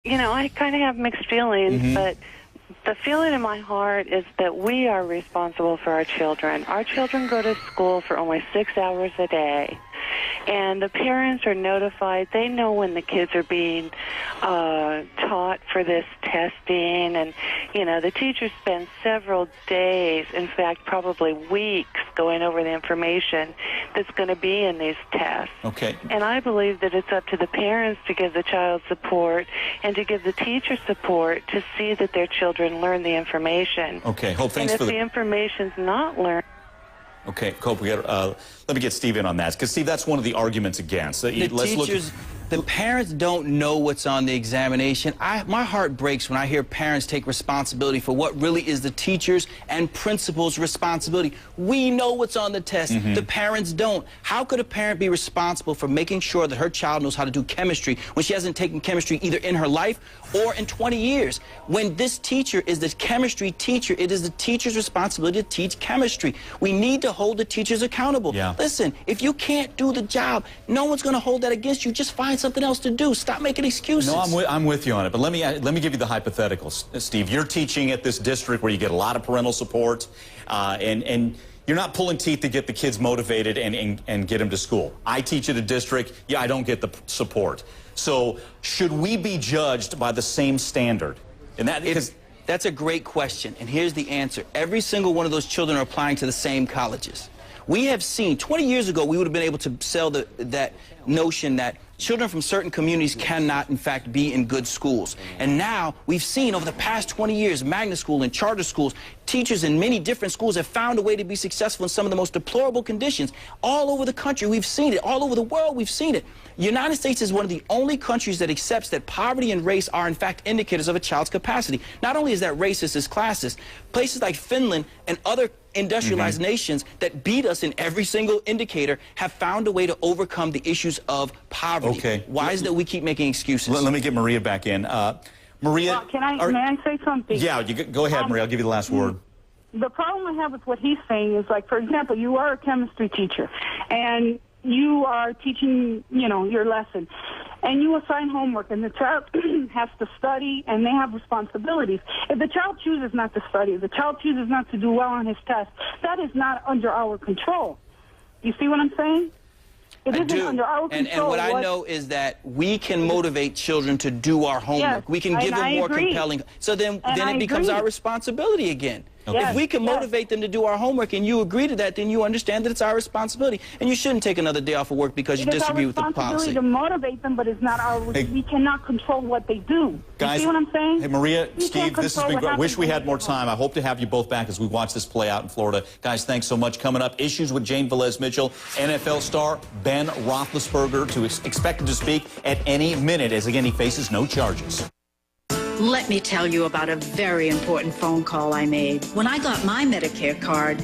You know, I kind of have mixed feelings, but the feeling in my heart is that we are responsible for our children. Our children go to school for only 6 hours a day, and the parents are notified. They know when the kids are being taught for this testing, and, you know, the teachers spend several days, in fact, probably weeks, going over the information that's going to be in these tests. Okay. And I believe that it's up to the parents to give the child support and to give the teacher support to see that their children learn the information. Okay, Hope, thanks and for if the information's not learned. Okay, Hope, let me get Steve in on that, because, Steve, that's one of the arguments against. The parents don't know what's on the examination. My heart breaks when I hear parents take responsibility for what really is the teachers' and principals' responsibility. We know what's on the test. The parents don't. How could a parent be responsible for making sure that her child knows how to do chemistry when she hasn't taken chemistry either in her life or in 20 years? When this teacher is the chemistry teacher, it is the teacher's responsibility to teach chemistry. We need to hold the teachers accountable. Yeah. Listen, if you can't do the job, no one's going to hold that against you. Just find something else to do. Stop making excuses. No, I'm with you on it, but let me give you the hypotheticals. Steve, you're teaching at this district where you get a lot of parental support, and you're not pulling teeth to get the kids motivated and get them to school. I teach at a district, I don't get the support. So should we be judged by the same standard? And that's a great question, and here's the answer. Every single one of those children are applying to the same colleges. We have seen, 20 years ago, we would have been able to sell that notion that children from certain communities cannot, in fact, be in good schools. And now we've seen over the past 20 years, magnet school and charter schools, teachers in many different schools have found a way to be successful in some of the most deplorable conditions. All over the country, we've seen it. All over the world, we've seen it. The United States is one of the only countries that accepts that poverty and race are, in fact, indicators of a child's capacity. Not only is that racist, it's classist. Places like Finland and other industrialized nations that beat us in every single indicator have found a way to overcome the issues of poverty. Okay. Why is it that we keep making excuses? Let me get Maria back in. Maria, may I say something? Yeah, go ahead, Maria. I'll give you the last word. The problem I have with what he's saying is, like, for example, you are a chemistry teacher, and you are teaching, your lesson, and you assign homework, and the child has to study, and they have responsibilities. If the child chooses not to study, if the child chooses not to do well on his test, that is not under our control. You see what I'm saying? It isn't under our control. And what I know is that we can motivate children to do our homework. Yes, we can give them more compelling. So then it becomes our responsibility again. Okay. If we can motivate them to do our homework and you agree to that, then you understand that it's our responsibility. And you shouldn't take another day off of work because you disagree with the policy. It's our responsibility to motivate them, but it's not our. We cannot control what they do. Guys, you see what I'm saying? Hey, Maria, Steve, this has been great. I wish we had more time. I hope to have you both back as we watch this play out in Florida. Guys, thanks so much. Coming up, issues with Jane Velez-Mitchell, NFL star Ben Roethlisberger expected to speak at any minute as, again, he faces no charges. Let me tell you about a very important phone call I made. When I got my Medicare card,